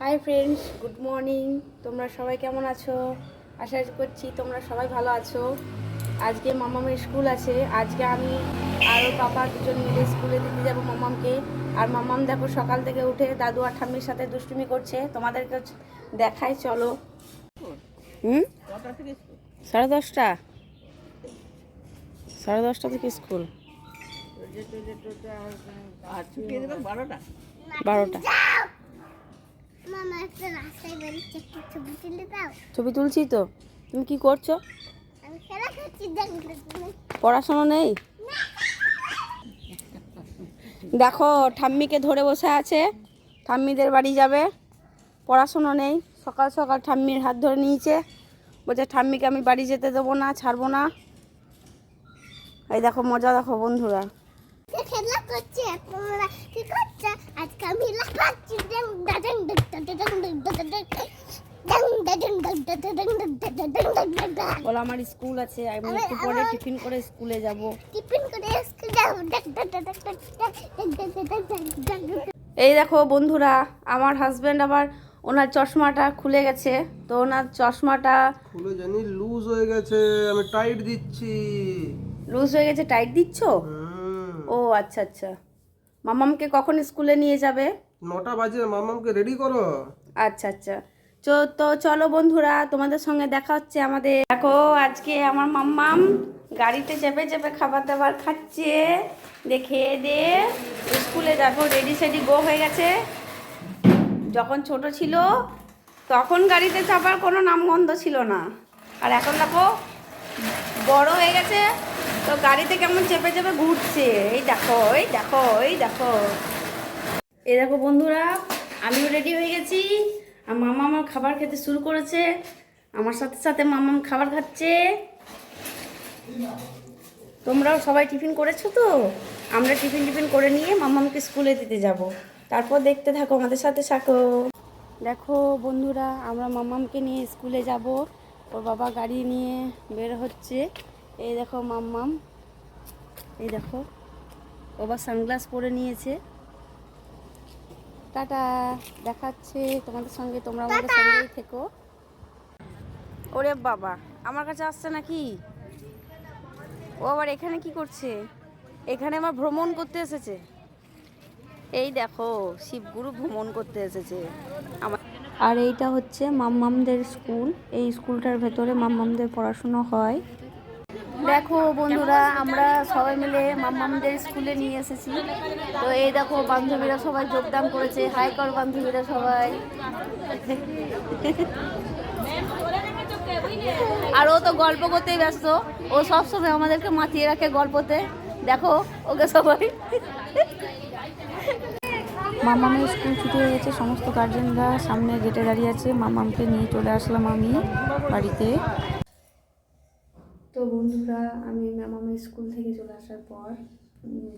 Hi friends, good morning. তোমরা সবাই কেমন আছো? আশা করছি তোমরা সবাই ভালো আছো। আজকে মামামের স্কুল আছে। আজকে আমি আর ওর পাপা দুজন মিলে স্কুলে দিতে যাবো মামামকে। আর মামাম দেখো সকাল থেকে উঠে দাদু আর ঠাম্মির সাথে দুষ্টুমি করছে। তোমাদেরকে দেখাই, চলো। 10:30। 10:30 থেকে স্কুল। 12টা। ছবি তুলছি তো। তুমি কি করছো? পড়াশোনা নেই? দেখো ঠাম্মিকে ধরে বসে আছে। ঠাম্মিদের বাড়ি যাবে, পড়াশোনা নেই। সকাল সকাল ঠাম্মির হাত ধরে নিয়েছে, বলছে ঠাম্মিকে আমি বাড়ি যেতে দেবো না, ছাড়বো না। এই দেখো মজা, দেখো বন্ধুরা। খেলা করছে, তোমরা কি করছো? আজকে আমি লাফাচ্ছি। বলো আমার স্কুল আছে, আমি একটু পরে টিফিন করে স্কুলে যাব। এই দেখো বন্ধুরা, আমার হাজবেন্ড আবার ওনার চশমাটা খুলে গেছে, তো ওনার চশমাটা খুলে জানি লুজ হয়ে গেছে, আমি টাইট দিচ্ছি। লুজ হয়ে গেছে, টাইট দিচ্ছ? ও আচ্ছা আচ্ছা। মামামকে কখন স্কুলে নিয়ে যাবে? 9টা বাজে, মামামকে রেডি করো। আচ্ছা আচ্ছা। তো চলো বন্ধুরা, তোমাদের সঙ্গে দেখা হচ্ছে আমাদের। দেখো আজকে আমার মাম্মাম গাড়িতে চেপে চেপে খাবার দাবার খাচ্ছে, দেখে দে স্কুলে দেখো রেডি সেডি গো হয়ে গেছে। যখন ছোট ছিল তখন গাড়িতে চাপার কোনো নামগন্ধ ছিল না, আর এখন দেখো বড় হয়ে গেছে তো গাড়িতে কেমন চেপে চেপে ঘুরছে। এই দেখো, এই দেখো, এই দেখো। এই দেখো বন্ধুরা, আমিও রেডি হয়ে গেছি। আর মামা আমার খাবার খেতে শুরু করেছে, আমার সাথে সাথে মামাম খাবার খাচ্ছে। তোমরাও সবাই টিফিন করেছো তো? আমরা টিফিন করে নিয়ে মামামকে স্কুলে দিতে যাব। তারপর দেখতে থাকো, আমাদের সাথে থাকো। দেখো বন্ধুরা, আমরা মামামকে নিয়ে স্কুলে যাব। ওর বাবা গাড়ি নিয়ে বের হচ্ছে। এই দেখো মাম্মাম, এই দেখো বাবা সানগ্লাস পরে নিয়েছে। টাটা, দেখাচ্ছে তোমাদের সঙ্গে, তোমরা আমাদের সঙ্গেই থেকো। ওরে বাবা, আমার কাছে আসছে নাকি? ও আবার এখানে কি করছে? এখানে আমার ভ্রমণ করতে এসেছে। এই দেখো শিবগুরু ভ্রমণ করতে এসেছে আমার। আর এইটা হচ্ছে মাম্মামদের স্কুল। এই স্কুলটার ভেতরে মাম্মামদের পড়াশুনো হয়। দেখো বন্ধুরা, আমরা সবাই মিলে মাম্মামদের স্কুলে নিয়ে এসেছি। তো এই দেখো বান্ধবীরা সবাই যোগদান করেছে। হাই কর বান্ধবীরা সবাই। আর ও তো গল্প করতেই ব্যস্ত, ও সবসময় আমাদেরকে মাতিয়ে রাখে গল্পতে। দেখো ওকে সবাই। মামামের স্কুল ছুটি হয়ে গেছে, সমস্ত গার্জেনরা সামনে গেটে দাঁড়িয়ে আছে। মামামকে নিয়ে চলে আসলাম আমি বাড়িতে। তো বন্ধুরা, আমি মামামের স্কুল থেকে চলে আসার পর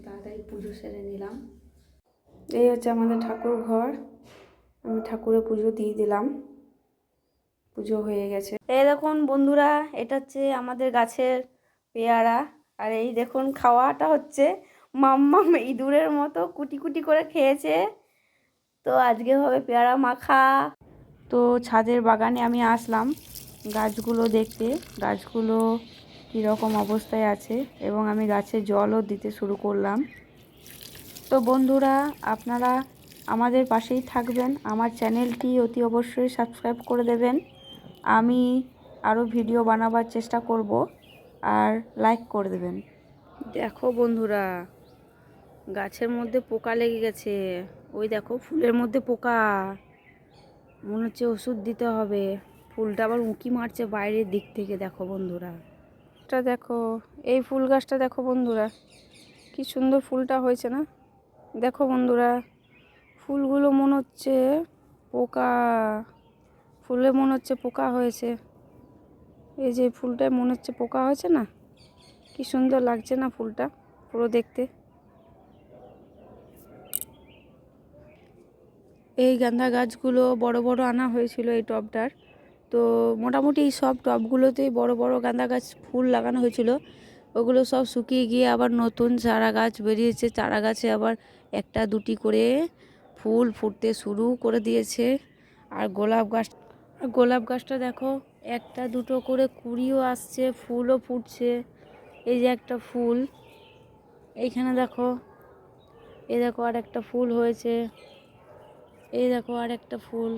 তাড়াতাড়ি পুজো সেরে নিলাম। এই হচ্ছে আমাদের ঠাকুর ঘর, আমি ঠাকুরের পুজো দিয়ে দিলাম। পুজো হয়ে গেছে। এই দেখুন বন্ধুরা, এটা হচ্ছে আমাদের গাছের পেয়ারা। আর এই দেখুন খাওয়াটা হচ্ছে মাম্মাম ইঁদুরের মতো কুটি কুটি করে খেয়েছে। তো আজকে হবে পেয়ারা মাখা। তো ছাদের বাগানে আমি আসলাম গাছগুলো দেখতে, গাছগুলো কীরকম অবস্থায় আছে, এবং আমি গাছে জলও দিতে শুরু করলাম। তো বন্ধুরা, আপনারা আমাদের পাশেই থাকবেন, আমার চ্যানেলটি অতি অবশ্যই সাবস্ক্রাইব করে দেবেন। আমি আরও ভিডিও বানাবার চেষ্টা করব, আর লাইক করে দেবেন। দেখো বন্ধুরা, গাছের মধ্যে পোকা লেগে গেছে। ওই দেখো ফুলের মধ্যে পোকা, মনে হচ্ছে ওষুধ দিতে হবে। ফুলটা আবার উঁকি মারছে বাইরের দিক থেকে। দেখো বন্ধুরা, এটা দেখো, এই ফুল গাছটা দেখো বন্ধুরা, কি সুন্দর ফুলটা হয়েছে না? দেখো বন্ধুরা, ফুলগুলো মনে হচ্ছে পোকা, ফুলে মনে হচ্ছে পোকা হয়েছে। এই যে ফুলটায় মনে হচ্ছে পোকা হয়েছে না? কি সুন্দর লাগছে না ফুলটা পুরো দেখতে। এই গাঁদা গাছগুলো বড় বড় আনা হয়েছিল এই টবটার। তো মোটামুটি সব টবগুলোতেই বড় বড় গাঁদা গাছ ফুল লাগানো হয়েছিল। ওগুলো সব শুকিয়ে গিয়ে আবার নতুন চারা গাছ বেরিয়েছে। চারা গাছে আবার একটা দুটি করে ফুল ফুটতে শুরু করে দিয়েছে। আর গোলাপ গাছটা দেখো একটা দুটো করে কুঁড়িও আসছে, ফুলও ফুটছে। এই যে একটা ফুল, এইখানে দেখো, এই দেখো আর একটা ফুল হয়েছে, এই দেখো আর একটা ফুল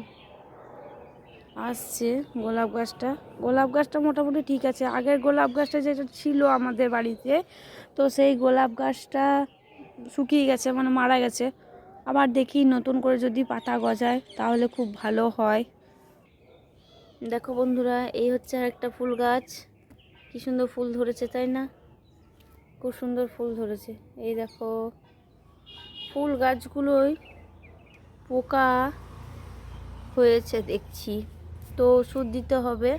আসছে। গোলাপ গাছটা মোটামুটি ঠিক আছে। আগের গোলাপ গাছটা যেটা ছিল আমাদের বাড়িতে, তো সেই গোলাপ গাছটা শুকিয়ে গেছে, মানে মারা গেছে। আবার দেখি নতুন করে যদি পাতা গজায় তাহলে খুব ভালো হয়। দেখো বন্ধুরা, এই হচ্ছে আর একটা ফুল গাছ। কি সুন্দর ফুল ধরেছে, তাই না? খুব সুন্দর ফুল ধরেছে। এই দেখো, ফুল গাছগুলোই পোকা হয়েছে দেখছি, তো ওষুধ দিতে হবে।